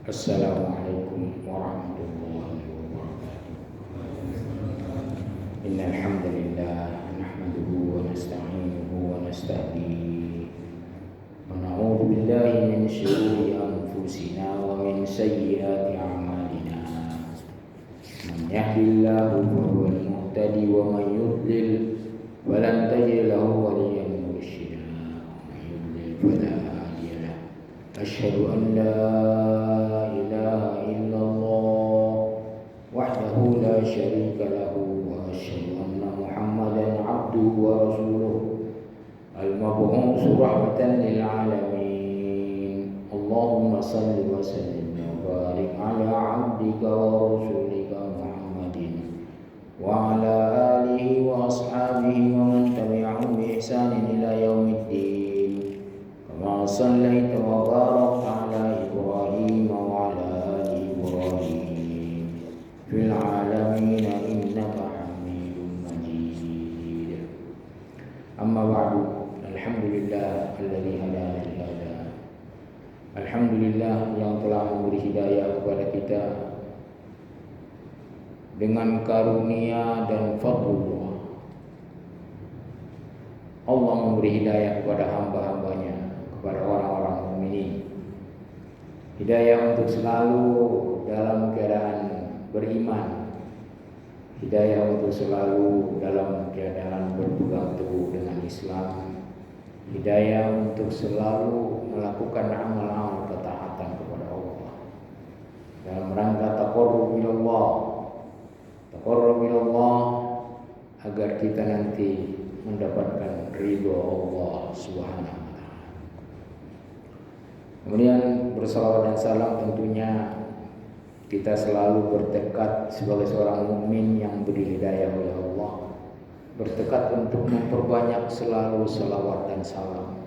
Assalamualaikum warahmatullahi wabarakatuh. Innal hamdalillah nahmaduhu wa nasta'inuhu wa nasta'dihi wa na'udzu billahi min shururi anfusina wa min sayyiati a'malina. Man yahdihillahu fahuwal muhtadi wa man yudlil falan tajid lahu waliyyan mursyida. Wa man yudlil fala hadiya lahu. Asyhadu an la ilaha illallah wahdahu la syarika lahu wa asyhadu anna Muhammadan abduhu wa rasuluh al-mab'uts rahmatan lil alamin. Allahumma shalli wa sallim wa barik ala 'abdika wa rasulika Muhammadin wa ala alihi wa ashabihi wa man tabi'ahum bi ihsanin ila yaumiddin. Kama shallaita wa barakta ala Ibrahim wa ala ali Ibrahim fil alamin innaka Hamidum Majid. Amma ba'du. Alhamdulillah alladzi hadana li hada. Alhamdulillah yang telah memberi hidayah kepada kita dengan karunia dan fadlullah. Allah memberi hidayah kepada hamba-hambanya, kepada orang-orang mukminin. Hidayah untuk selalu dalam keadaan beriman, hidayah untuk selalu dalam keadaan berpegang teguh dengan Islam, hidayah untuk selalu melakukan amal-amal ketaatan kepada Allah dalam rangka taqarrub ilallah, agar kita nanti mendapatkan ridho Allah Subhanahu wa taala. Kemudian bersalawat dan salam tentunya kita selalu bertekad sebagai seorang mukmin yang diberi hidayah oleh Allah, bertekad untuk memperbanyak selalu salawat dan salam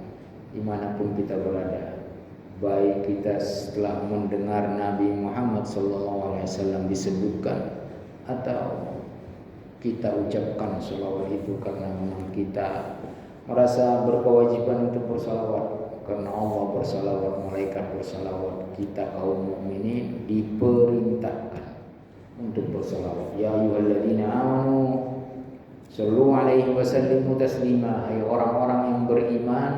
dimanapun kita berada. Baik kita setelah mendengar Nabi Muhammad SAW disebutkan atau kita ucapkan salawat itu karena memang kita merasa berkewajiban untuk bersalawat. Karena Allah bersalawat, malaikat bersalawat, kita kaum mukminin diperintahkan untuk bersalawat. Ya ayyuhalladzina amanu shallu alaihi wa sallimu taslima. Hai orang-orang yang beriman,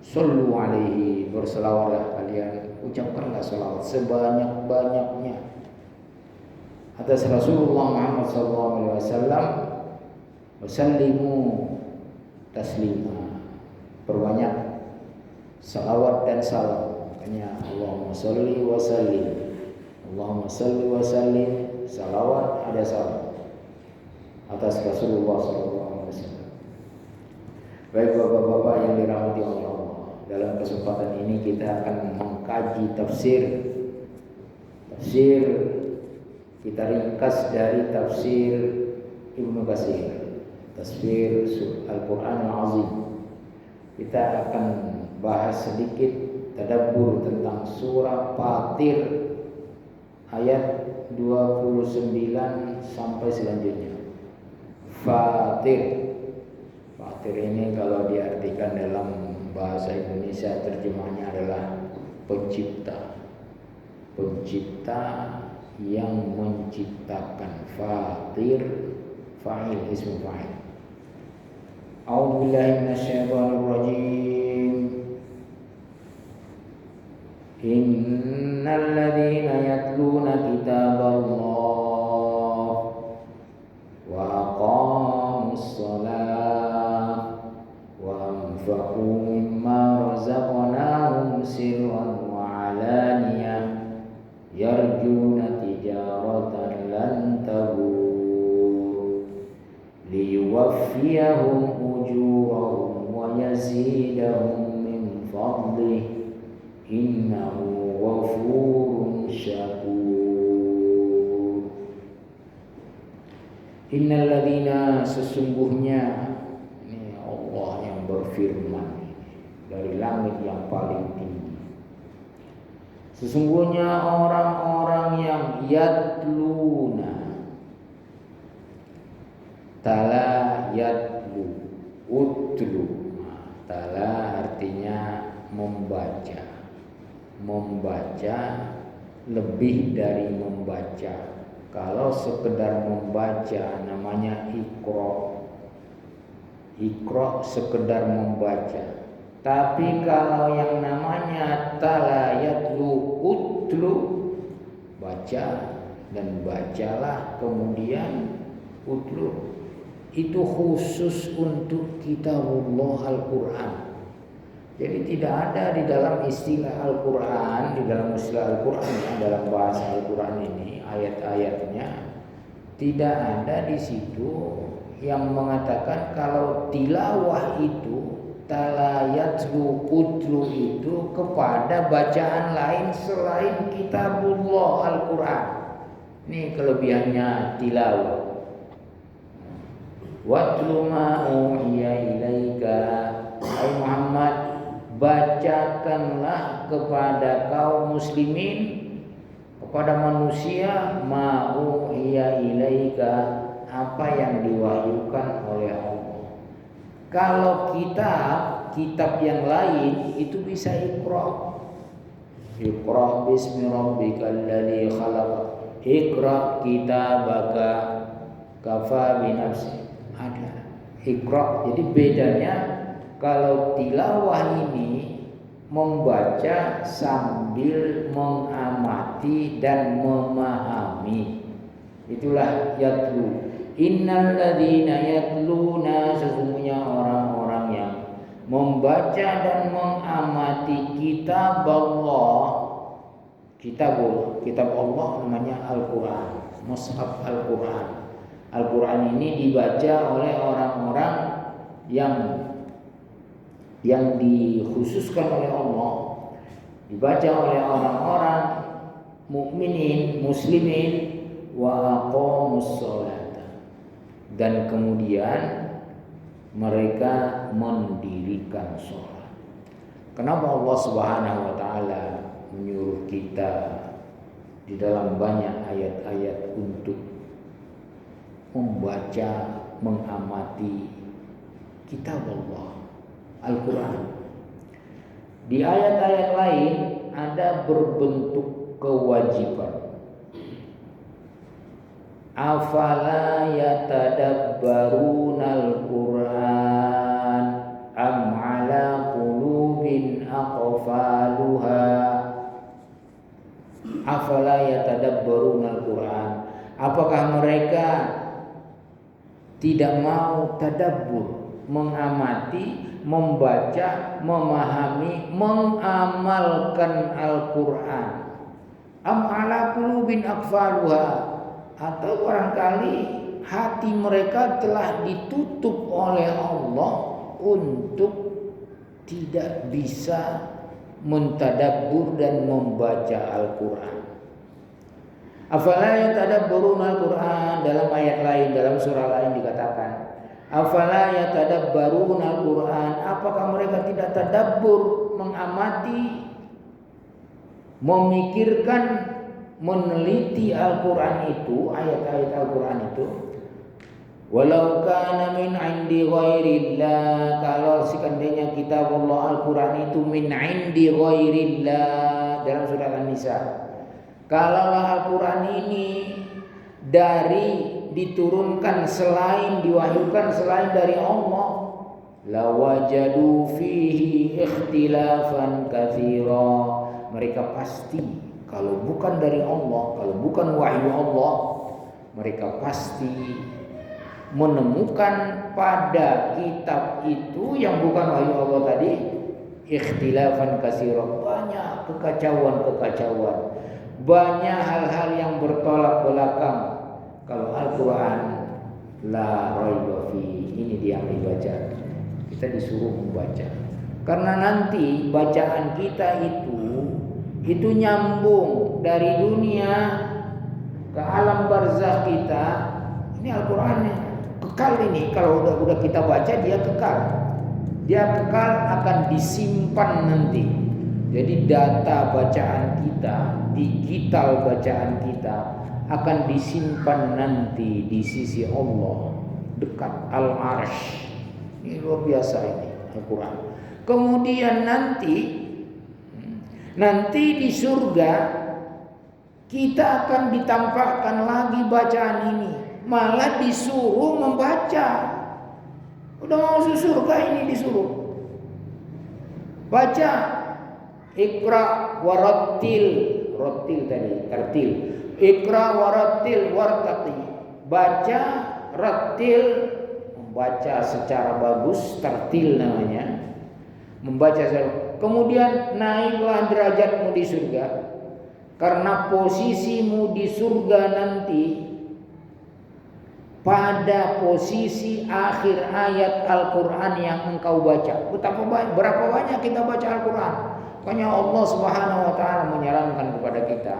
shallu alaihi, bersalawatlah kalian, ucapkanlah salawat sebanyak-banyaknya atas Rasulullah Muhammad SAW. Wasallimu taslima, perbanyak salawat dan salam. Makanya Allahumma sholli wa sallim, Allahumma sholli wa sallim, salawat ada salam atas Rasulullah SAW. Baik bapak-bapak yang dirahmati oleh Allah, dalam kesempatan ini kita akan mengkaji tafsir. Kita ringkas dari tafsir Ibnu Katsir, tafsir Al-Quran Al-Azim. Kita akan bahas sedikit tadabbur tentang surah Fatir ayat 29 sampai selanjutnya. Fatir ini kalau diartikan dalam bahasa Indonesia terjemahnya adalah pencipta yang menciptakan. Fatir, fa'il, ismu fa'il. A'udzu billahi minasyaitonir rajim. Innal ladzina yatluna kitaballah wa aqamus shalah wa anfaqu mimma razaqnahum sirran wa 'alaniyah yarjuna tijaratan lan tabur liyuwaffiyahum ujurahum wa yazidahum min fadlih innahu ghafurun syakur. Innal ladzina, sesungguhnya, ini Allah yang berfirman dari langit yang paling tinggi. Sesungguhnya orang-orang yang yatluna, tala yatlu, utlu. Tala artinya membaca. membaca lebih dari membaca. Kalau sekedar membaca namanya Iqra. Iqra sekedar membaca. Tapi kalau yang namanya tala yatlu utlu, baca dan bacalah, kemudian utlu, itu khusus untuk kitabullah Al-Quran. Jadi tidak ada di dalam istilah Al-Quran, di dalam istilah Al-Quran, dalam bahasa Al-Quran ini ayat-ayatnya tidak ada di situ yang mengatakan kalau tilawah itu talayatlu utlu itu kepada bacaan lain selain kitabullah Al-Quran. Ini kelebihannya tilawah. Watlu ma uhiya ilaika, hai Muhammad, bacakanlah kepada kaum muslimin, kepada manusia, ma uhiya ilaika, apa yang diwahyukan oleh Allah. Kalau kitab yang lain itu bisa Iqra. Iqra bismi rabbikal ladzi khalaq. Iqra kitabaka kafa bi nafsi. Ada Iqra. Jadi bedanya kalau tilawah ini membaca sambil mengamati dan memahami, itulah yatlu. Innal ladzina yatluna, sesungguhnya orang-orang yang membaca dan mengamati kitab Allah. Kitab Allah namanya Al-Quran, mushaf Al-Quran. Al-Quran ini dibaca oleh orang-orang yang dikhususkan oleh Allah, dibaca oleh orang-orang mukminin, muslimin, wa aqamus shalah, dan kemudian mereka mendirikan sholat. Kenapa Allah Subhanahu wa taala menyuruh kita di dalam banyak ayat-ayat untuk membaca, mengamati kitab Allah Al-Quran? Di ayat-ayat lain ada berbentuk kewajiban. Afala yatadabbarunal Qur'an am ala qulubin aqfaluha. Afala yatadabbarunal Qur'an, apakah mereka tidak mau tadabbur, mengamati, membaca, memahami, mengamalkan Al-Quran? Am ala qulubin aqfaluha, atau barangkali hati mereka telah ditutup oleh Allah untuk tidak bisa mentadabbur dan membaca Al-Quran. Afala yatadabbaruna Al-Quran, dalam ayat lain, dalam surah lain dikatakan afala yatadabbaruna Al-Quran, apakah mereka tidak tadabbur, mengamati, memikirkan, meneliti Al-Quran itu, ayat-ayat Al-Quran itu. Walau kana min indi ghairillah, kalau seandainya kitab Allah Al-Quran itu min indi ghairillah, dalam surah An-Nisa, kalaulah Al-Quran ini diturunkan selain, diwahyukan selain dari Allah, lawajadu fihi ikhtilafan katsira, mereka pasti, kalau bukan dari Allah, kalau bukan wahyu Allah, mereka pasti menemukan pada kitab itu yang bukan wahyu Allah tadi ikhtilafan katsira, banyak kekacauan, banyak hal-hal yang bertolak belakang. Kalau Al-Quran la raiba fi, ini dia yang dibaca, kita disuruh membaca, karena nanti bacaan kita itu nyambung dari dunia ke alam barzakh kita. Ini Al-Quran kekal ini, kalau udah kita baca dia kekal akan disimpan nanti. Jadi data bacaan kita, digital bacaan kita akan disimpan nanti di sisi Allah dekat Al-Arsh. Ini luar biasa ini Al-Quran. Kemudian nanti Nanti di surga kita akan ditampakkan lagi bacaan ini, malah disuruh membaca. Udah mau masuk surga ini disuruh baca. Iqra warattil, rattil tadi, tartil. Iqra warattil wartaqi. Baca, rattil, membaca secara bagus, tartil namanya. Membaca secara. Kemudian naiklah derajatmu di surga. Karena posisimu di surga nanti pada posisi akhir ayat Al-Quran yang engkau baca. Berapa banyak kita baca Al-Quran? Makanya Allah Subhanahu wa Ta'ala menyarankan kepada kita.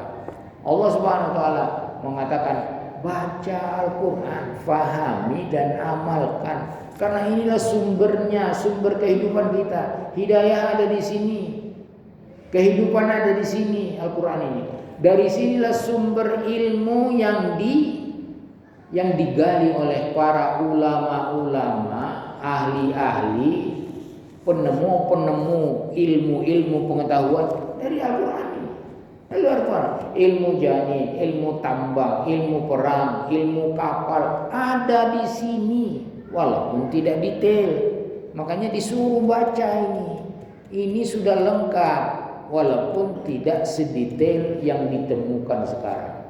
Allah Subhanahu wa Ta'ala mengatakan, baca Al-Quran, fahami dan amalkan. Karena inilah sumbernya, sumber kehidupan kita. Hidayah ada di sini, kehidupan ada di sini, Al-Quran ini. Dari sinilah sumber ilmu yang digali oleh para ulama-ulama, ahli-ahli, penemu-penemu ilmu-ilmu pengetahuan dari Al-Quran ini. Dari Al-Quran, ilmu janin, ilmu tambang, ilmu perang, ilmu kapal ada di sini, walaupun tidak detail. Makanya disuruh baca ini. Ini sudah lengkap, walaupun tidak sedetail yang ditemukan sekarang.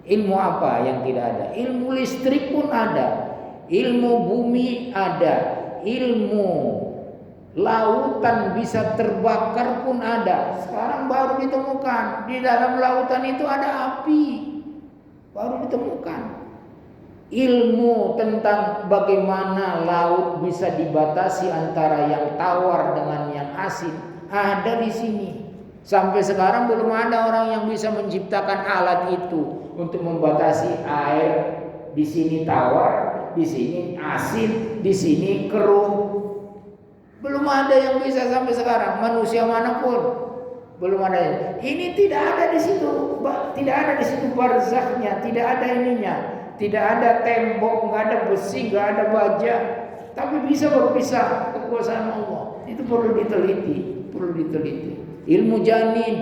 Ilmu apa yang tidak ada? Ilmu listrik pun ada, ilmu bumi ada, ilmu lautan bisa terbakar pun ada. Sekarang baru ditemukan di dalam lautan itu ada api, baru ditemukan. Ilmu tentang bagaimana laut bisa dibatasi antara yang tawar dengan yang asin ada di sini. Sampai sekarang belum ada orang yang bisa menciptakan alat itu untuk membatasi air. Di sini tawar, di sini asin, di sini keruh. Belum ada yang bisa sampai sekarang. Manusia manapun belum ada. Ini tidak ada di situ, tidak ada di situ barzaknya, tidak ada ininya, tidak ada tembok, nggak ada besi, nggak ada baja, tapi bisa berpisah kekuasaan Allah. Itu perlu diteliti, perlu diteliti. Ilmu janin,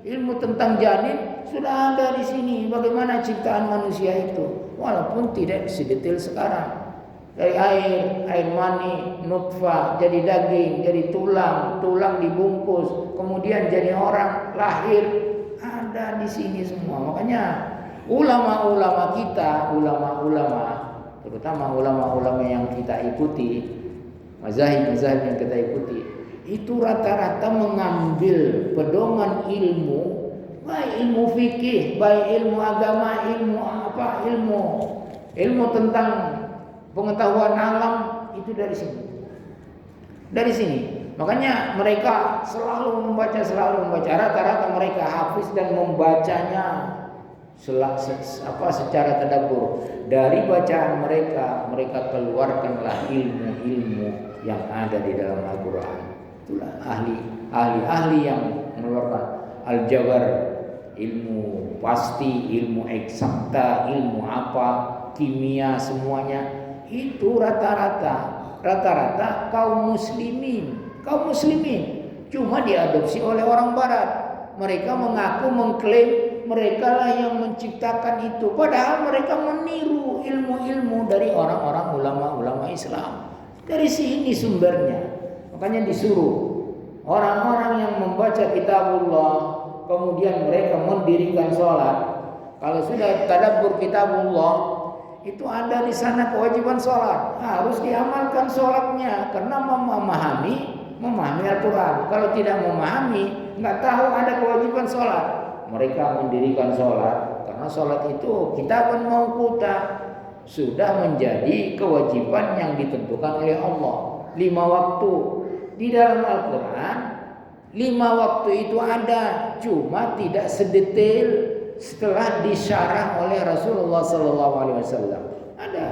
ilmu tentang janin sudah ada di sini. Bagaimana ciptaan manusia itu, walaupun tidak sedetail sekarang. Dari air mani, nutfah, jadi daging, jadi tulang, tulang dibungkus, kemudian jadi orang, lahir, ada di sini semua. Makanya ulama-ulama kita, ulama-ulama, terutama ulama-ulama yang kita ikuti, mazhab-mazhab yang kita ikuti, itu rata-rata mengambil pedoman ilmu, baik ilmu fikih, baik ilmu agama, ilmu tentang pengetahuan alam, itu dari sini. Dari sini. Makanya mereka selalu membaca. Rata-rata mereka hafiz dan membacanya secara tadabbur. Dari bacaan mereka keluarkanlah ilmu-ilmu yang ada di dalam Al-Quran. Itulah ahli yang mengeluarkan al-jabar, ilmu pasti, ilmu eksakta, ilmu apa, kimia, semuanya itu rata-rata kaum muslimin cuma diadopsi oleh orang barat. Mereka mengaku mengklaim mereka lah yang menciptakan itu, padahal mereka meniru ilmu-ilmu dari orang-orang ulama-ulama Islam. Dari sini sumbernya. Makanya disuruh orang-orang yang membaca kitabullah, kemudian mereka mendirikan sholat. Kalau sudah tadabbur kitabullah, itu ada di sana kewajiban sholat, harus diamalkan sholatnya karena memahami Al-Quran. Kalau tidak memahami, nggak tahu ada kewajiban sholat, mereka mendirikan sholat karena sholat itu kitabun mauquta, sudah menjadi kewajiban yang ditentukan oleh Allah. 5 waktu di dalam Al-Quran, 5 waktu itu ada, cuma tidak sedetail setelah disyarah oleh Rasulullah SAW. Ada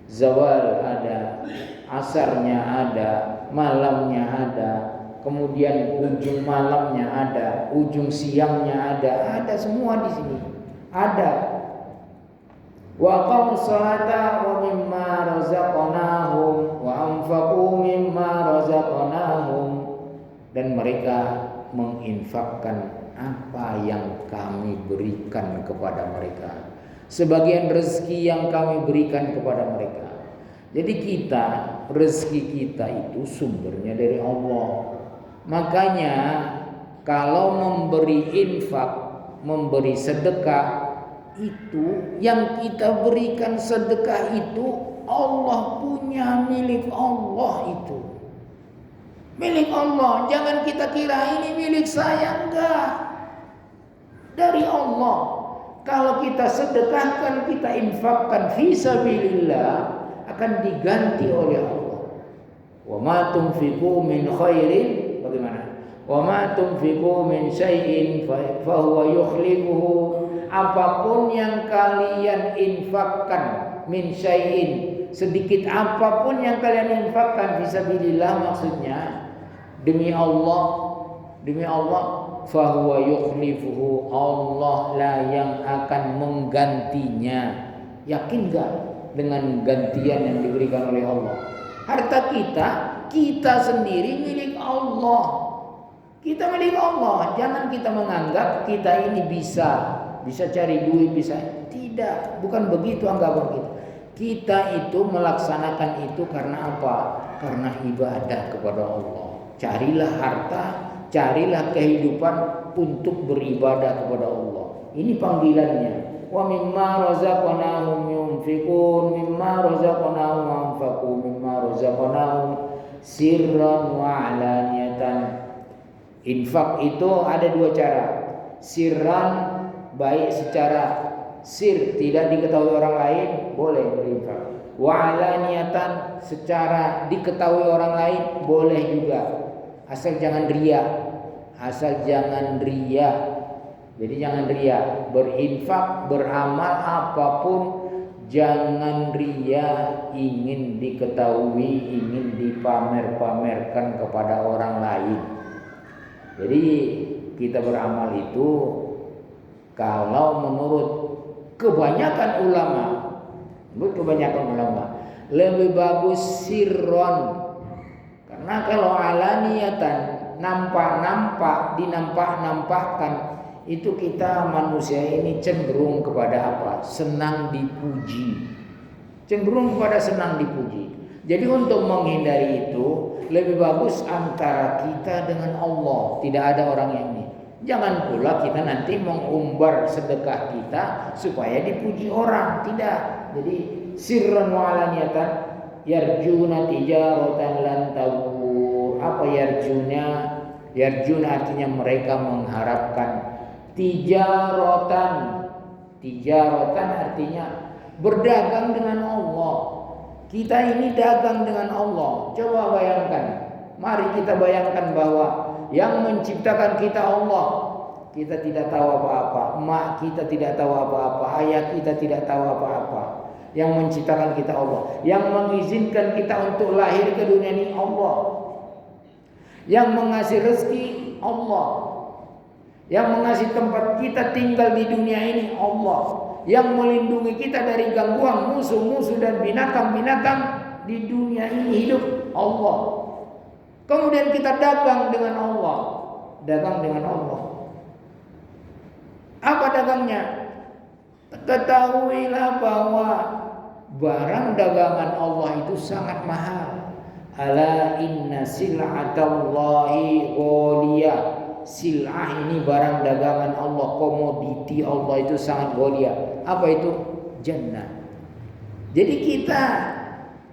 zawal, ada asarnya, ada malamnya, ada kemudian ujung malamnya, ada ujung siangnya, ada semua di sini ada. Wa aqamus salata wa mimma razaqnahum wa anfaqu mimma razaqnahum, dan mereka menginfakkan apa yang kami berikan kepada mereka, sebagian rezeki yang kami berikan kepada mereka. Jadi rezeki kita itu sumbernya dari Allah. Makanya kalau memberi infak, memberi sedekah, itu yang kita berikan sedekah itu Allah punya, milik Allah itu. Milik Allah, jangan kita kira ini milik saya, enggak. Dari Allah. Kalau kita sedekahkan, kita infakkan fi sabilillah, akan diganti oleh Allah. Wa ma tunfiqu min khairin, bagaimana? Wa ma tunfiqu min syai'in fa huwa yukhlifuhu. Apapun yang kalian infakkan, min syai'in, sedikit apapun yang kalian infakkan fisabilillah, maksudnya demi Allah, fahuwa yukhlifuhu, Allah lah yang akan menggantinya. Yakin gak dengan gantian yang diberikan oleh Allah? Harta kita sendiri milik Allah. Kita milik Allah. Jangan kita menganggap kita ini bisa cari duit, bisa. Tidak, bukan begitu anggapan kita. Kita itu melaksanakan itu karena apa? Karena ibadah kepada Allah. Carilah harta, carilah kehidupan untuk beribadah kepada Allah. Ini panggilannya. Wa mimma razaqnahum yunfiqun, mimma razaqnahum anfaqu, mimma razaqnahum sirran wa alaniyatan. Infak itu ada dua cara. Sirran, baik secara sir, tidak diketahui orang lain, boleh berinfak. Wa alaniyatan, secara diketahui orang lain, boleh juga. Asal jangan riya. Jadi jangan riya. Berinfak, beramal apapun, jangan riya, ingin diketahui, ingin dipamer-pamerkan kepada orang lain. Jadi kita beramal itu, kalau menurut kebanyakan ulama, lebih bagus sirron. Karena kalau alaniyatan, nampak-nampak, dinampak-nampakkan, itu kita manusia ini cenderung kepada apa? Senang dipuji. Jadi untuk menghindari itu, lebih bagus antara kita dengan Allah, tidak ada orang yang ini. Jangan pula kita nanti mengumbar sedekah kita supaya dipuji orang, tidak. Jadi sirran wa alaniyatan, yarjuna tijaratan lan tabur. Apa yarjuna? Yarjuna artinya mereka mengharapkan. Tijaratan artinya berdagang dengan Allah. Kita ini dagang dengan Allah. Coba bayangkan. Mari kita bayangkan bahwa yang menciptakan kita Allah. Kita tidak tahu apa-apa. Mak kita tidak tahu apa-apa. Ayah kita tidak tahu apa-apa. Yang menciptakan kita Allah. Yang mengizinkan kita untuk lahir ke dunia ini Allah. Yang mengasih rezeki Allah. Yang mengasih tempat kita tinggal di dunia ini Allah. Yang melindungi kita dari gangguan musuh-musuh dan binatang-binatang di dunia ini hidup Allah. Kemudian kita dagang dengan Allah. Apa dagangnya? Ketahuilah bahwa barang dagangan Allah itu sangat mahal. Ala inna sil'atallahi ghaliyah. Sil'ah ini barang dagangan Allah, komoditi Allah itu sangat ghaliyah. Apa itu? Jannah. Jadi kita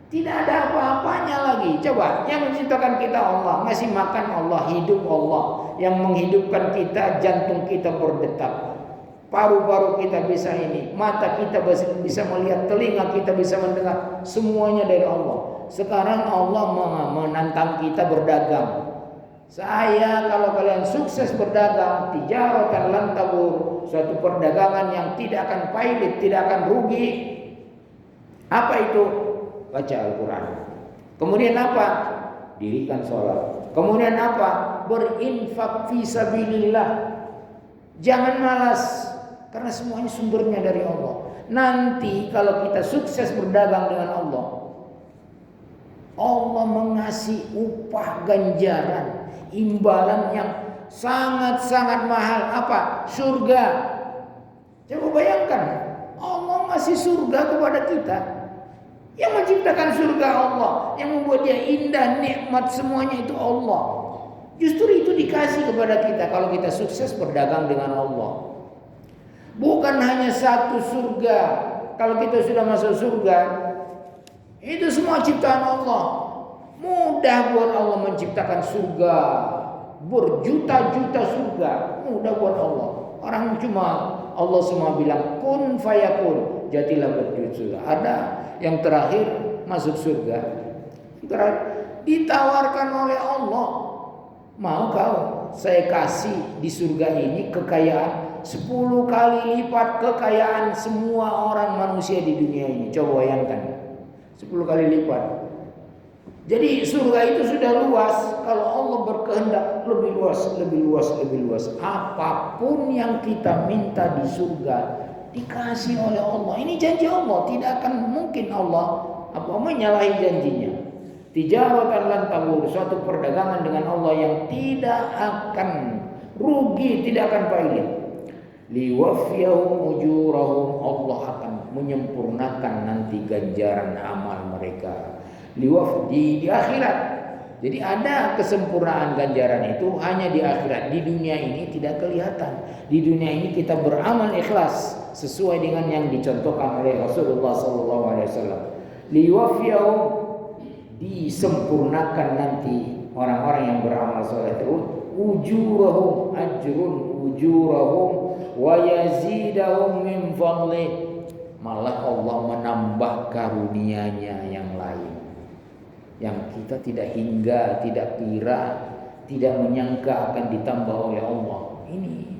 tidak ada apa-apanya lagi. Coba, yang menciptakan kita Allah, ngasih makan Allah, hidup Allah, yang menghidupkan kita, jantung kita berdetak, paru-paru kita bisa ini, mata kita bisa melihat, telinga kita bisa mendengar, semuanya dari Allah. Sekarang Allah menantang kita berdagang. Saya kalau kalian sukses berdagang, tijaratan lan tabur, suatu perdagangan yang tidak akan pailit, tidak akan rugi. Apa itu? Baca Al-Quran. Kemudian apa? Dirikan sholat. Kemudian apa? Berinfak fi sabilillah. Jangan malas, karena semuanya sumbernya dari Allah. Nanti kalau kita sukses berdagang dengan Allah, Allah mengasih upah ganjaran, imbalan yang sangat-sangat mahal. Apa? Surga. Coba bayangkan, Allah ngasih surga kepada kita. Yang menciptakan surga Allah, yang membuat dia indah, nikmat semuanya itu Allah. Justru itu dikasih kepada kita kalau kita sukses berdagang dengan Allah. Bukan hanya satu surga. Kalau kita sudah masuk surga, itu semua ciptaan Allah. Mudah buat Allah menciptakan surga, berjuta-juta surga. Mudah buat Allah. Allah semua bilang kun fayakun, jadilah berjuta surga. Ada yang terakhir masuk surga. Ditawarkan oleh Allah, mau kau saya kasih di surga ini kekayaan 10 kali lipat kekayaan semua orang manusia di dunia ini. Coba bayangkan, 10 kali lipat. Jadi surga itu sudah luas. Kalau Allah berkehendak lebih luas. Apapun yang kita minta di surga dikasih oleh Allah. Ini janji Allah. Tidak akan mungkin Allah menyalahi janjinya. Tijaratan lan tabur, suatu perdagangan dengan Allah yang tidak akan rugi, tidak akan pahit. Liwafiyahum ujurahum, Allah akan menyempurnakan nanti ganjaran amal mereka. Di akhirat. Jadi ada kesempurnaan ganjaran itu hanya di akhirat. Di dunia ini tidak kelihatan. Di dunia ini kita beramal ikhlas sesuai dengan yang dicontohkan oleh Rasulullah SAW. Liwafiyahum, disempurnakan nanti orang-orang yang beramal soleh terus. Ujurahum wa yazidahum min fadlih, malah Allah menambah karunia-Nya yang lain yang kita tidak hingga, tidak kira, tidak menyangka akan ditambah oleh Allah. Ini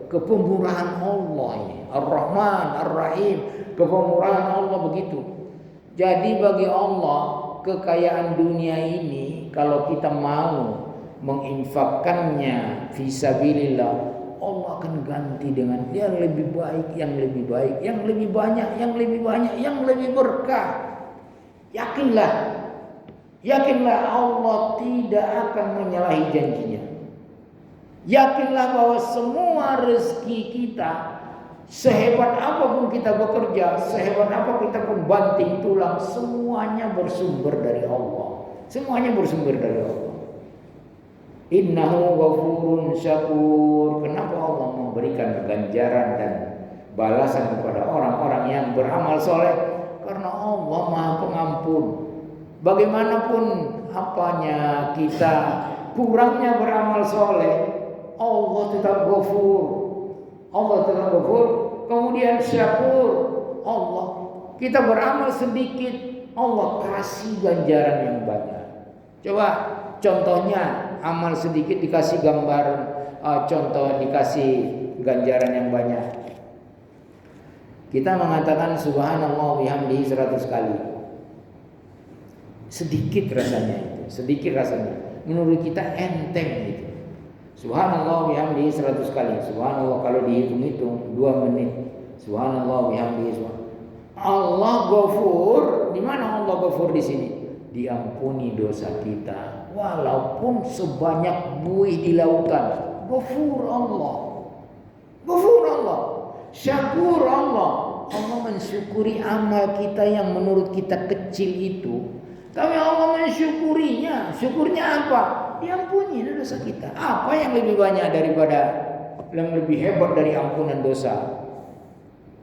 kepemurahan Allah ini. Ar-Rahman, Ar-Rahim, kepemurahan Allah begitu. Jadi bagi Allah kekayaan dunia ini kalau kita mau menginfakkannya fisabilillah, Allah akan ganti dengan yang lebih baik, yang lebih banyak, yang lebih berkah. Yakinlah Allah tidak akan menyalahi janjinya. Yakinlah bahwa semua rezeki kita, sehebat apapun kita bekerja, sehebat apa kita pun banting tulang, semuanya bersumber dari Allah. Innahu ghafurun syakur. Kenapa Allah memberikan ganjaran dan balasan kepada orang-orang yang beramal soleh? Karena Allah Maha Pengampun. Bagaimanapun kita kurangnya beramal soleh, Allah tetap ghafur. Kemudian syakur. Allah, kita beramal sedikit, Allah kasih ganjaran yang banyak. Coba contohnya, amal sedikit dikasih dikasih ganjaran yang banyak. Kita mengatakan subhanallah bihamdihi 100 kali. Sedikit rasanya. Menurut kita enteng itu. Subhanallah bihamdihi 100 kali. Subhanallah kalau dihitung-hitung 2 menit. Subhanallah bihamdihi. Allah Ghafur. Di mana Allah Ghafur di sini? Diampuni dosa kita walaupun sebanyak buih di lautan. Ghafur Allah. Syakur Allah. Allah mensyukuri amal kita yang menurut kita kecil itu. Tapi Allah mensyukurinya. Syukurnya apa? Diampuni dosa kita. Apa yang lebih banyak yang lebih hebat dari ampunan dosa?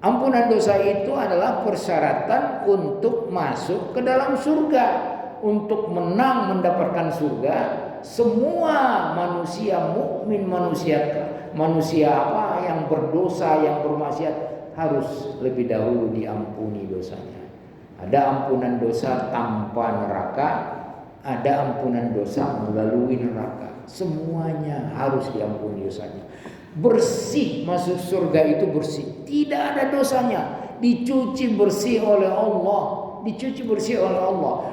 Ampunan dosa itu adalah persyaratan untuk masuk ke dalam surga. Untuk mendapatkan surga, semua manusia mukmin, manusia yang berdosa, yang bermaksiat harus lebih dahulu diampuni dosanya. Ada ampunan dosa tanpa neraka, ada ampunan dosa melalui neraka. Semuanya harus diampuni dosanya. Bersih, masuk surga itu bersih, tidak ada dosanya, dicuci bersih oleh Allah.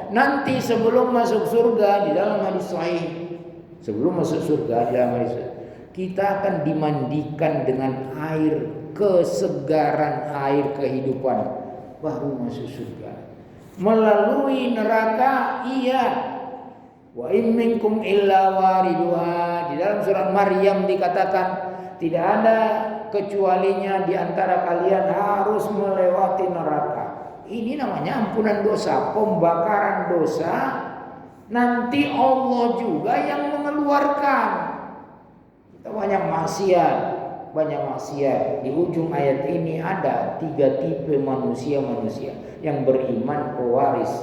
Nanti sebelum masuk surga, di dalam hadis sahih, kita akan dimandikan dengan air kesegaran, air kehidupan, baru masuk surga. Melalui neraka, iya. Wa in minkum illa wariduha. Di dalam surat Maryam dikatakan tidak ada kecualinya di antara kalian harus melewati neraka. Ini namanya ampunan dosa, pembakaran dosa. Nanti Allah juga yang mengeluarkan. Kita banyak maksiat. Di ujung ayat ini ada 3 tipe manusia yang beriman pewaris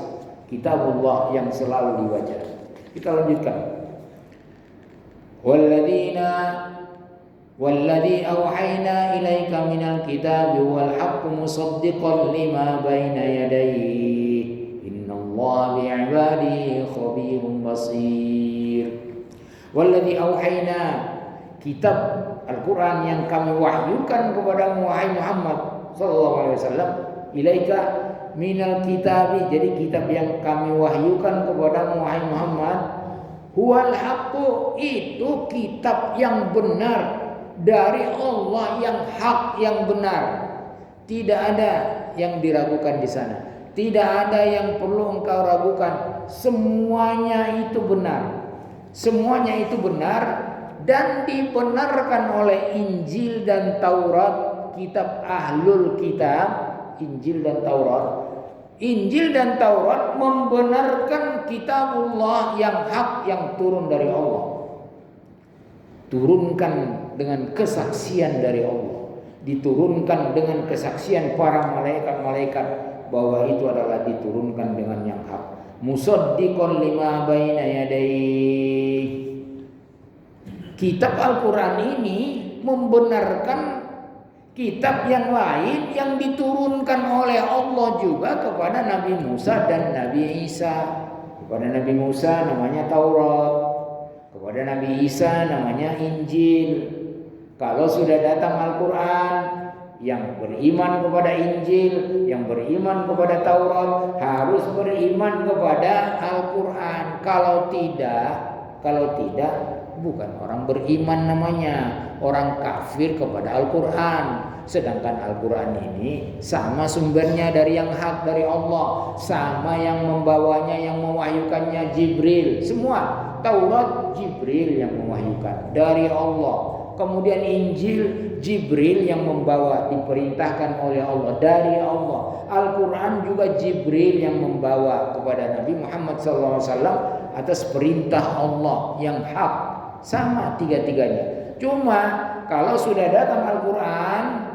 kitabullah yang selalu dibaca. Kita lanjutkan. Walladzi auhayna ilaika minal kitabi wal haqqu musaddiqan lima baina yadayhi innallaha bi'ibadihi khabirun basir. Walladzi auhayna, kitab Al-Quran yang kami wahyukan kepada wahai Muhammad sallallahu alaihi wasallam, ilaika minal kitabi, jadi kitab yang kami wahyukan kepada wahai Muhammad, huwal haqqu, itu kitab yang benar dari Allah, yang hak, yang benar. Tidak ada yang diragukan di sana. Tidak ada yang perlu engkau ragukan. Semuanya itu benar. Semuanya itu benar dan dibenarkan oleh Injil dan Taurat, kitab ahlul kitab, Injil dan Taurat. Injil dan Taurat membenarkan kitabullah yang hak, yang turun dari Allah. Turunkan dengan kesaksian dari Allah, diturunkan dengan kesaksian para malaikat-malaikat bahwa itu adalah diturunkan dengan yang hak. Musaddiqan lima baina yadayhi. Kitab Al-Quran ini membenarkan kitab yang lain yang diturunkan oleh Allah juga kepada Nabi Musa dan Nabi Isa. Kepada Nabi Musa namanya Taurat, kepada Nabi Isa namanya Injil. Kalau sudah datang Al-Quran, yang beriman kepada Injil, yang beriman kepada Taurat, harus beriman kepada Al-Quran. Kalau tidak, bukan orang beriman namanya, orang kafir kepada Al-Quran. Sedangkan Al-Quran ini sama sumbernya dari yang hak, dari Allah, sama yang membawanya, yang mewahyukannya Jibril. Semua Taurat Jibril yang mewahyukan dari Allah. Kemudian Injil Jibril yang membawa, diperintahkan oleh Allah dari Allah. Al-Quran juga Jibril yang membawa kepada Nabi Muhammad SAW atas perintah Allah yang hak. Sama tiga-tiganya. Cuma kalau sudah datang Al-Quran,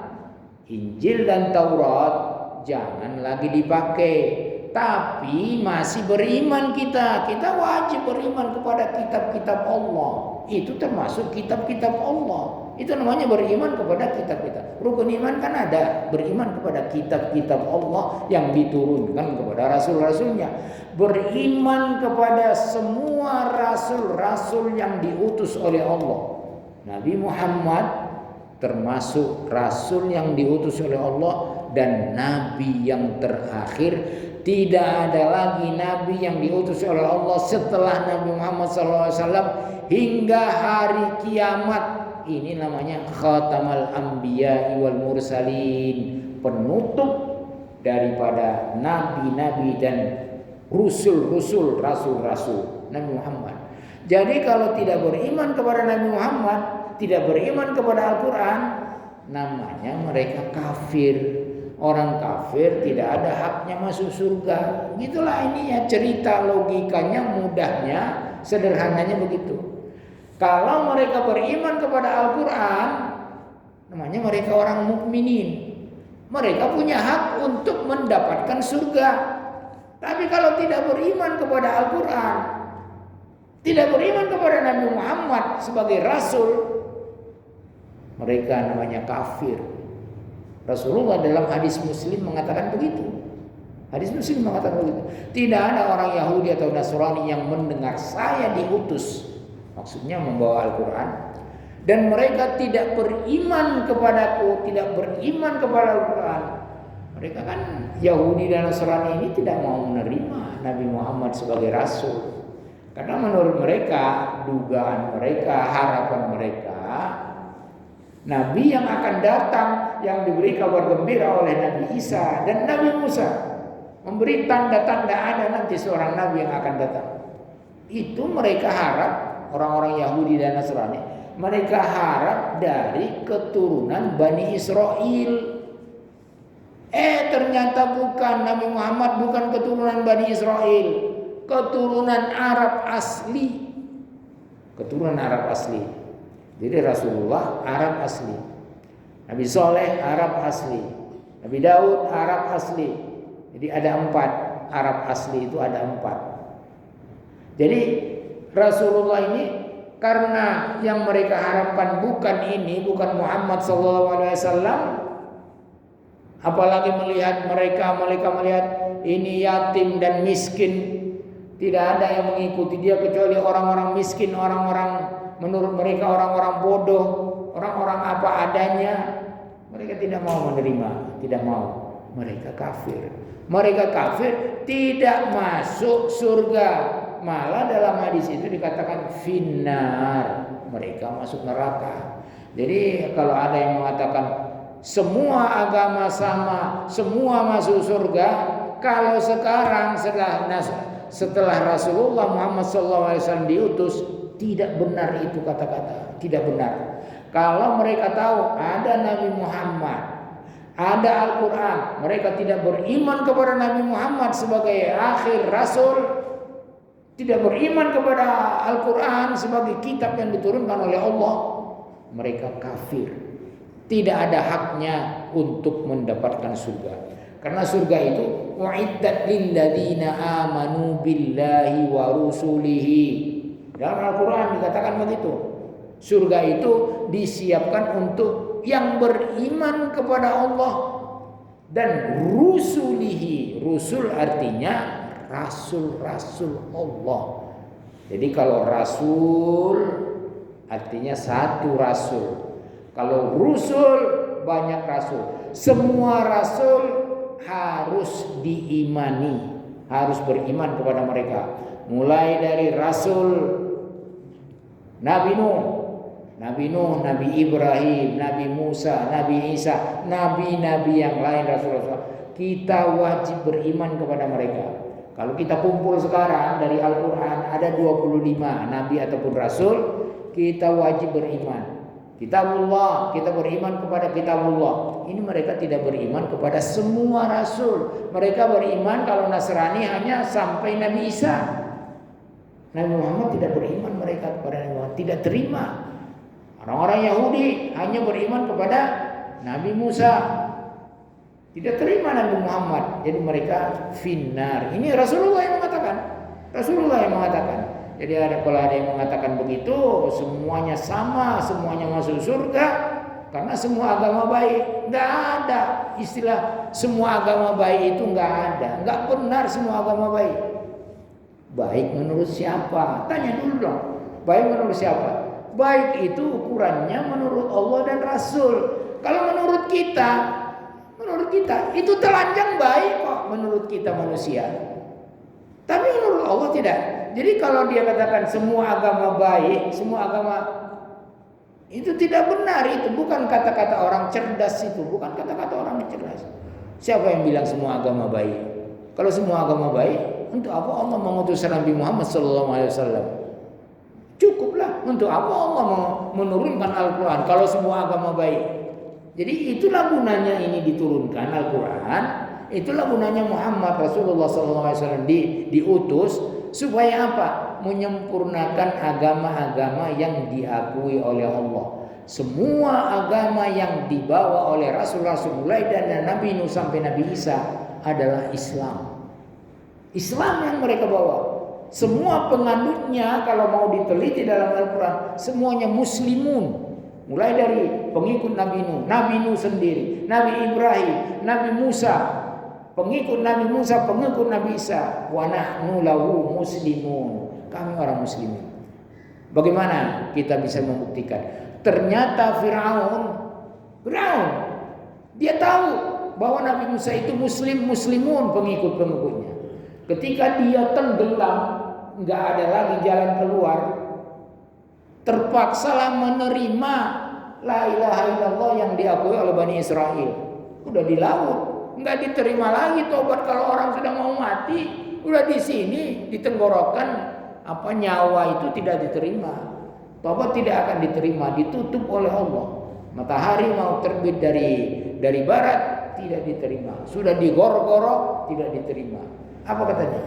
Injil dan Taurat jangan lagi dipakai. Tapi masih beriman kita wajib beriman kepada kitab-kitab Allah. Itu termasuk kitab-kitab Allah. Itu namanya beriman kepada kitab-kitab. Rukun iman kan ada, beriman kepada kitab-kitab Allah yang diturunkan kepada rasul-rasulnya. Beriman kepada semua rasul-rasul yang diutus oleh Allah. Nabi Muhammad termasuk rasul yang diutus oleh Allah dan nabi yang terakhir. Tidak ada lagi nabi yang diutus oleh Allah setelah Nabi Muhammad SAW hingga hari kiamat. Ini namanya khatamal anbiya wal mursalin, penutup daripada nabi-nabi dan rasul-rasul Nabi Muhammad. Jadi kalau tidak beriman kepada Nabi Muhammad, tidak beriman kepada Al-Quran, namanya mereka kafir. Orang kafir tidak ada haknya masuk surga. Begitulah ini ya cerita, logikanya, mudahnya, sederhananya begitu. Kalau mereka beriman kepada Al-Quran, namanya mereka orang mukminin. Mereka punya hak untuk mendapatkan surga. Tapi kalau tidak beriman kepada Al-Quran, tidak beriman kepada Nabi Muhammad sebagai rasul, mereka namanya kafir. Rasulullah dalam hadis Muslim mengatakan begitu. Hadis Muslim mengatakan begitu. Tidak ada orang Yahudi atau Nasrani yang mendengar saya diutus, maksudnya membawa Al-Quran, dan mereka tidak beriman kepadaku, tidak beriman kepada Al-Quran. Mereka kan Yahudi dan Nasrani ini tidak mau menerima Nabi Muhammad sebagai rasul. Karena menurut mereka, dugaan mereka, harapan mereka, Nabi yang akan datang, yang diberi kabar gembira oleh Nabi Isa dan Nabi Musa, memberi tanda-tanda ada nanti seorang Nabi yang akan datang. Itu mereka harap, orang-orang Yahudi dan Nasrani, mereka harap dari keturunan Bani Israel. Ternyata bukan, Nabi Muhammad bukan keturunan Bani Israel, keturunan Arab asli. Keturunan Arab asli. Jadi Rasulullah Arab asli. Nabi Soleh Arab asli. Nabi Daud Arab asli. Jadi ada 4. Arab asli itu ada 4. Jadi Rasulullah ini, karena yang mereka harapkan bukan ini, bukan Muhammad SAW, apalagi melihat mereka melihat ini yatim dan miskin, tidak ada yang mengikuti dia kecuali orang-orang miskin, orang-orang menurut mereka orang-orang bodoh, orang-orang apa adanya. Mereka tidak mau menerima, tidak mau. Mereka kafir. Mereka kafir, tidak masuk surga. Malah dalam hadis itu dikatakan finnar, mereka masuk neraka. Jadi kalau ada yang mengatakan semua agama sama, semua masuk surga, kalau sekarang setelah Rasulullah Muhammad SAW diutus, tidak benar itu kata-kata, tidak benar. Kalau mereka tahu ada Nabi Muhammad, ada Al-Quran, mereka tidak beriman kepada Nabi Muhammad sebagai akhir Rasul, tidak beriman kepada Al-Quran sebagai kitab yang diturunkan oleh Allah, mereka kafir. Tidak ada haknya untuk mendapatkan surga. Karena surga itu wa'iddat lil ladzina amanu billahi wa rusulihi. Dalam Al-Quran dikatakan begitu. Surga itu disiapkan untuk yang beriman kepada Allah dan rusulihi. Rusul artinya rasul-rasul Allah. Jadi kalau rasul artinya satu rasul. Kalau rusul banyak rasul. Semua rasul harus diimani, harus beriman kepada mereka. Mulai dari rasul Nabi Nuh, Nabi Ibrahim, Nabi Musa, Nabi Isa, nabi-nabi yang lain, rasul-rasul. Kita wajib beriman kepada mereka. Kalau kita kumpul sekarang dari Al-Quran ada 25 nabi ataupun rasul, kita wajib beriman. Kitabullah, kita beriman kepada kitabullah. Ini mereka tidak beriman kepada semua rasul. Mereka beriman kalau Nasrani hanya sampai Nabi Isa. Nabi Muhammad tidak beriman mereka kepada Nabi Muhammad, tidak terima. Orang-orang Yahudi hanya beriman kepada Nabi Musa, tidak terima Nabi Muhammad. Jadi mereka finnar. Ini Rasulullah yang mengatakan. Rasulullah yang mengatakan. Jadi kalau ada yang mengatakan begitu, semuanya sama, semuanya masuk surga karena semua agama baik. Enggak ada istilah semua agama baik itu, enggak ada. Enggak benar semua agama baik. Baik menurut siapa? Tanya dulu dong. Baik menurut siapa? Baik itu ukurannya menurut Allah dan Rasul. Kalau menurut kita itu telanjang baik kok menurut kita manusia. Tapi menurut Allah tidak. Jadi kalau dia katakan semua agama baik, semua agama itu tidak benar, itu bukan kata-kata orang cerdas, itu bukan kata-kata orang cerdas. Siapa yang bilang semua agama baik? Kalau semua agama baik, untuk apa Allah mengutus Nabi Muhammad SAW? Cukuplah. Untuk apa Allah menurunkan Al-Quran kalau semua agama baik? Jadi itulah gunanya ini diturunkan Al-Quran. Itulah gunanya Muhammad Rasulullah SAW diutus supaya apa? Menyempurnakan agama-agama yang diakui oleh Allah. Semua agama yang dibawa oleh Rasul-Rasul mulai dari Nabi Nuh sampai Nabi Isa adalah Islam. Islam yang mereka bawa. Semua penganutnya kalau mau diteliti dalam Al-Quran semuanya muslimun. Mulai dari pengikut Nabi Nuh sendiri, Nabi Ibrahim, Nabi Musa, pengikut Nabi Musa, pengikut Nabi Isa. Wa nahnu lahu muslimun. Kami orang muslimin. Bagaimana kita bisa membuktikan? Ternyata Fir'aun dia tahu bahwa Nabi Musa itu muslimun pengikut-pengikutnya. Ketika dia tenggelam, nggak ada lagi jalan keluar, terpaksalah menerima la ilaha illallah yang diakui oleh Bani Israel. Udah di laut, nggak diterima lagi tobat kalau orang sudah mau mati. Udah di sini di tenggorokan nyawa itu tidak diterima. Tobat tidak akan diterima, ditutup oleh Allah. Matahari mau terbit dari barat tidak diterima. Sudah digor-goro tidak diterima. Apa katanya?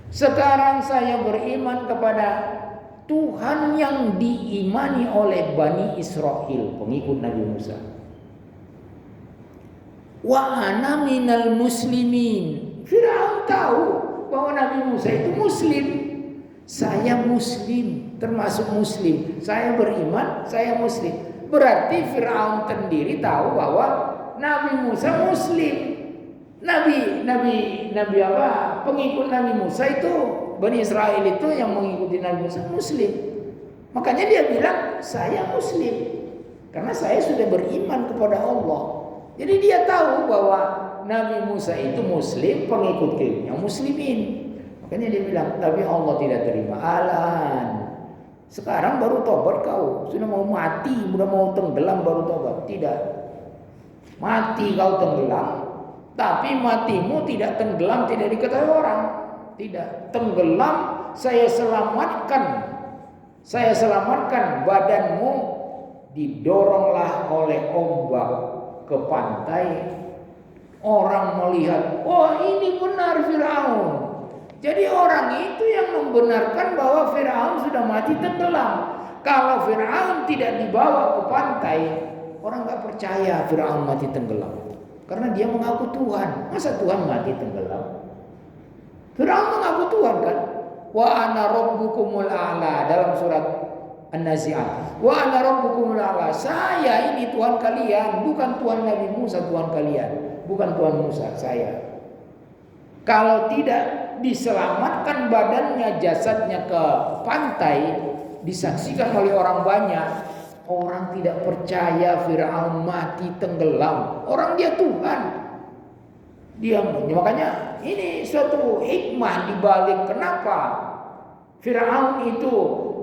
Sekarang saya beriman kepada Tuhan yang diimani oleh Bani Israel, pengikut Nabi Musa. Wa ana minal muslimin. Firaun tahu bahwa Nabi Musa itu muslim. Saya muslim, termasuk muslim. Saya beriman, saya muslim. Berarti Firaun sendiri tahu bahwa Nabi Musa muslim. Nabi apa? Pengikut Nabi Musa itu, Bani Israel itu yang mengikuti Nabi Musa muslim. Makanya dia bilang, saya muslim. Karena saya sudah beriman kepada Allah. Jadi dia tahu bahwa Nabi Musa itu muslim, pengikutnya muslimin. Makanya dia bilang, tapi Allah tidak terima. Alan, sekarang baru tobat kau. Sudah mau mati, sudah mau tenggelam baru tobat. Tidak. Mati kau tenggelam, tapi matimu tidak tenggelam, tidak diketahui orang. Tidak. Tenggelam, saya selamatkan badanmu, didoronglah oleh ombak ke pantai. Orang melihat, oh ini benar Firaun. Jadi orang itu yang membenarkan bahwa Firaun sudah mati tenggelam. Kalau Firaun tidak dibawa ke pantai, orang nggak percaya Firaun mati tenggelam. Karena dia mengaku Tuhan. Masa Tuhan mati tenggelam? Firaun mengaku Tuhan kan? Wa ana rabbukumul a'la dalam surat An-Nazi'at. Wa ana rabbukumul a'la. Saya ini Tuhan kalian, bukan Tuhan Nabi Musa, Tuhan kalian. Bukan Tuhan Musa, saya. Kalau tidak diselamatkan badannya, jasadnya ke pantai, disaksikan oleh orang banyak, orang tidak percaya Firaun mati tenggelam. Orang dia Tuhan. Makanya ini suatu hikmah dibalik kenapa Firaun itu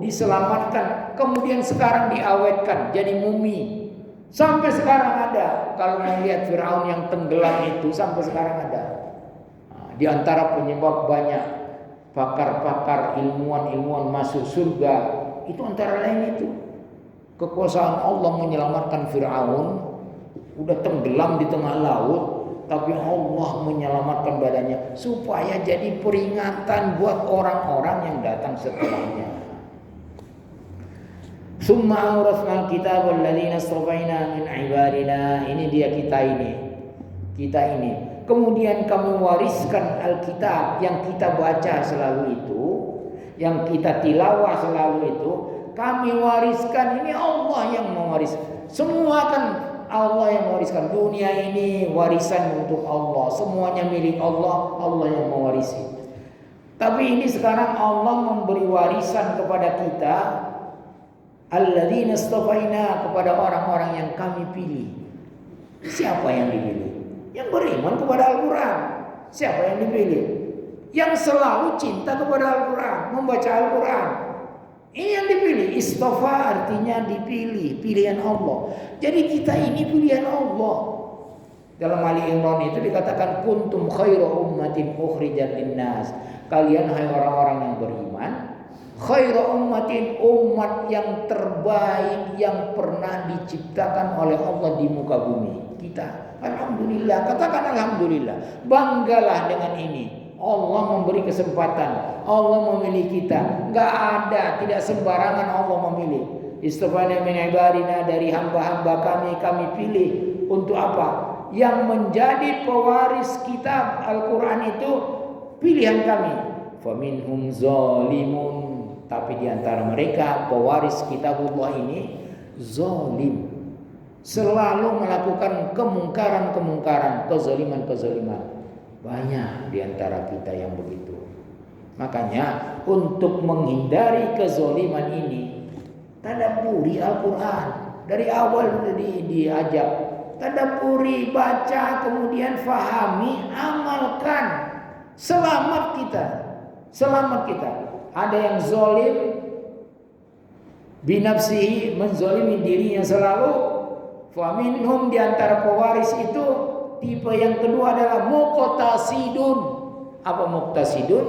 diselamatkan, kemudian sekarang diawetkan jadi mumi. Sampai sekarang ada. Kalau melihat Firaun yang tenggelam itu sampai sekarang ada. Di antara penyebab banyak pakar-pakar ilmuwan masuk surga itu antara lain itu kekuasaan Allah menyelamatkan Firaun, udah tenggelam di tengah laut, tapi Allah menyelamatkan badannya supaya jadi peringatan buat orang-orang yang datang setelahnya. Summa awrasnal kitabal ladzina astafaina min ibadina. Ini dia kita ini. Kemudian kami wariskan Alkitab yang kita baca selalu itu, yang kita tilawah selalu itu, kami wariskan. Ini Allah yang mewariskan. Semua kan Allah yang mewariskan. Dunia ini warisan untuk Allah. Semuanya milik Allah, Allah yang mewarisi. Tapi ini sekarang Allah memberi warisan kepada kita, alladzina astafaina, kepada orang-orang yang kami pilih. Siapa yang dipilih? Yang beriman kepada Al-Quran. Siapa yang dipilih? Yang selalu cinta kepada Al-Quran, membaca Al-Quran. Ini yang dipilih. Istofa artinya dipilih, pilihan Allah. Jadi kita ini pilihan Allah. Dalam Ali Imran itu dikatakan kuntum khairu ummatin ukhrijat linnas. Kalian hai orang-orang yang beriman, khairu ummatin, umat yang terbaik yang pernah diciptakan oleh Allah di muka bumi. Kita alhamdulillah, katakan alhamdulillah. Banggalah dengan ini. Allah memberi kesempatan, Allah memilih kita. Enggak ada, tidak sembarangan Allah memilih. Istafana min ibadina, dari hamba-hamba kami pilih untuk apa? Yang menjadi pewaris kitab Al-Quran itu pilihan kami. Faminhum zalimun, tapi di antara mereka pewaris kitabullah ini zalim, selalu melakukan kemungkaran, kezaliman. Banyak di antara kita yang begitu. Makanya untuk menghindari kezaliman ini, tadabburi Al-Quran. Dari awal sudah diajak tadabburi, baca, kemudian fahami, amalkan. Selamat kita. Ada yang zalim binafsihi, menzalimi dirinya selalu. Faminhum, di antara pewaris itu tipe yang kedua adalah muqtasidun. Apa muqtasidun?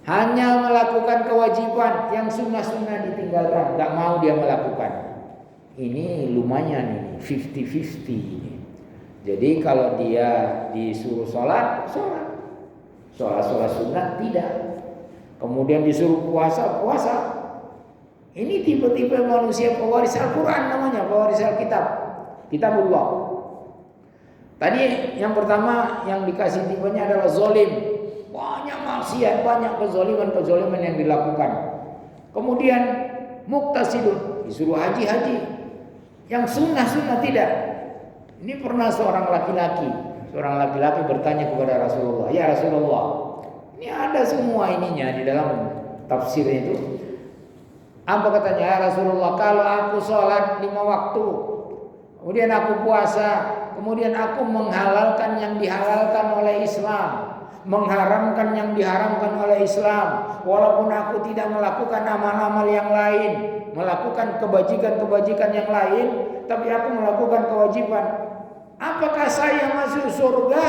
Hanya melakukan kewajiban, yang sunnah-sunnah ditinggalkan, nggak mau dia melakukan. Ini lumayan ini, 50-50 ini. Jadi kalau dia disuruh sholat, sholat sunnah tidak. Kemudian disuruh puasa. Ini tipe-tipe manusia pewaris Al-Quran namanya, pewaris Alkitab, Kitabullah. Tadi yang pertama yang dikasih tipenya adalah zolim. Banyak maksiat, banyak kezoliman yang dilakukan. Kemudian muktasidun, disuruh haji. Yang sunnah tidak. Ini pernah seorang laki-laki bertanya kepada Rasulullah, "Ya Rasulullah, ini ada semua ininya di dalam tafsir itu. Apa katanya? Ya Rasulullah, kalau aku sholat 5 waktu, kemudian aku puasa, kemudian aku menghalalkan yang dihalalkan oleh Islam, mengharamkan yang diharamkan oleh Islam, walaupun aku tidak melakukan amal-amal yang lain, melakukan kebajikan yang lain, tapi aku melakukan kewajiban. Apakah saya masuk surga?"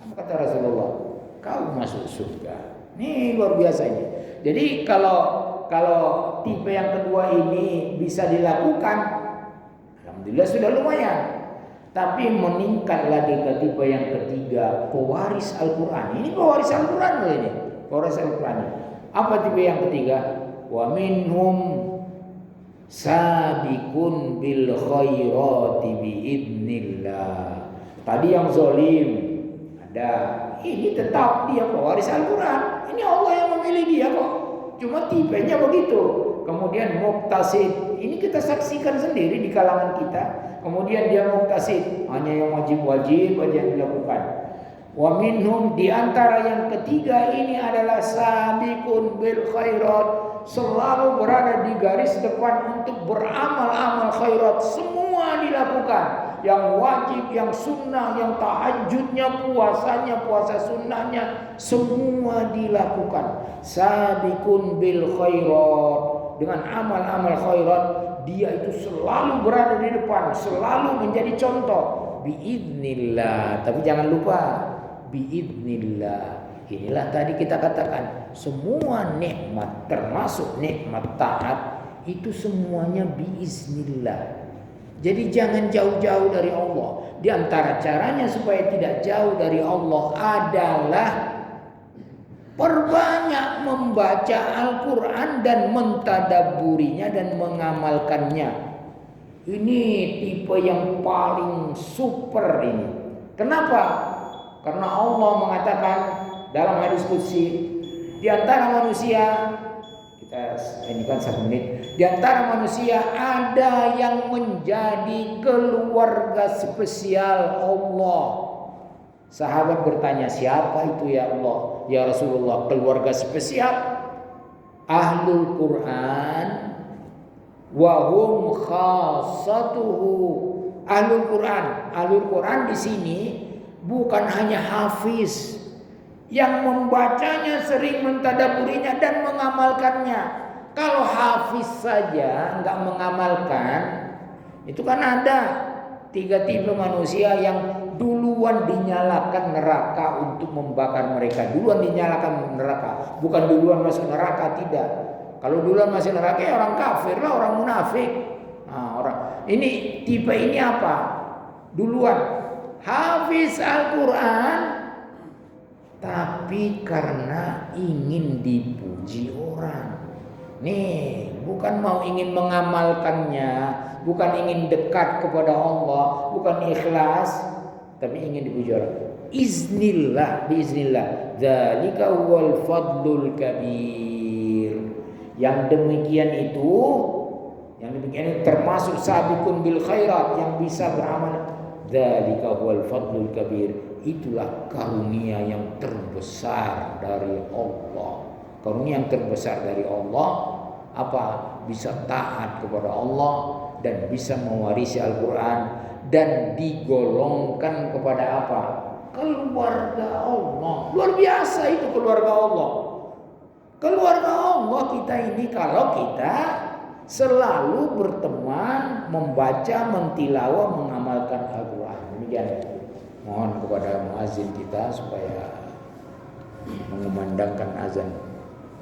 Apa kata Rasulullah? Kau masuk surga. Ini luar biasa ini. Jadi kalau tipe yang kedua ini bisa dilakukan, alhamdulillah sudah lumayan. Tapi meningkat lagi ke tipe yang ketiga, pewaris Al-Quran. Ini pewaris Al-Quran loh ini. Pewaris Al-Quran. Apa tipe yang ketiga? Wa minhum sabiqun bil khairati biidnillah. Tadi yang zalim ada. Ini tetap dia pewaris Al-Quran. Ini Allah yang memilih dia kok. Cuma tipenya begitu. Kemudian muktasid. Ini kita saksikan sendiri di kalangan kita. Kemudian dia muktasid, hanya yang wajib-wajib aja yang dilakukan. Wa minhum, di antara yang ketiga ini adalah sabiqun bil khairat, selalu berada di garis depan untuk beramal-amal khairat, semua dilakukan. Yang wajib, yang sunnah, yang tahajudnya, puasanya, puasa sunnahnya, semua dilakukan. Sabiqun bil khairat, dengan amal-amal khairat, dia itu selalu berada di depan, selalu menjadi contoh. Biidznillah, tapi jangan lupa biidznillah. Inilah tadi kita katakan, semua nikmat termasuk nikmat taat itu semuanya biiznillah. Jadi jangan jauh-jauh dari Allah. Di antara caranya supaya tidak jauh dari Allah adalah perbanyak membaca Al-Quran dan mentadabburinya dan mengamalkannya. Ini tipe yang paling super ini. Kenapa? Karena Allah mengatakan dalam hadis qudsi, di antara manusia, kita ini kan 1 menit, di antara manusia ada yang menjadi keluarga spesial Allah. Sahabat bertanya, siapa itu ya Allah? Ya Rasulullah, keluarga spesial Ahlul Quran wa hum khassatuhu. Ahlul Quran di sini bukan hanya hafiz yang membacanya, sering mentadabburinya dan mengamalkannya. Kalau hafiz saja nggak mengamalkan, itu kan ada 3 tipe manusia yang duluan dinyalakan neraka untuk membakar mereka. Duluan dinyalakan neraka, bukan duluan masuk neraka, tidak. Kalau duluan masuk neraka ya orang kafir lah, orang munafik. Nah, ini tipe ini apa? Duluan hafiz Al-Quran, tapi karena ingin dipuji orang. Nih, bukan mau ingin mengamalkannya, bukan ingin dekat kepada Allah, bukan ikhlas, tapi ingin dipuji orang. Biiznillah, dzalika huwal fadlul kabir. Yang demikian itu termasuk sabiqun bil khairat, yang bisa beramal. Dzalika huwal fadlul kabir. Itulah karunia yang terbesar dari Allah. Karunia yang terbesar dari Allah apa? Bisa taat kepada Allah dan bisa mewarisi Al-Quran dan digolongkan kepada apa? Keluarga Allah. Luar biasa itu keluarga Allah. Keluarga Allah kita ini kalau kita selalu berteman, membaca, mentilawah, mengamalkan Al-Quran. Demikian. Mohon kepada muazin kita supaya mengumandangkan azan.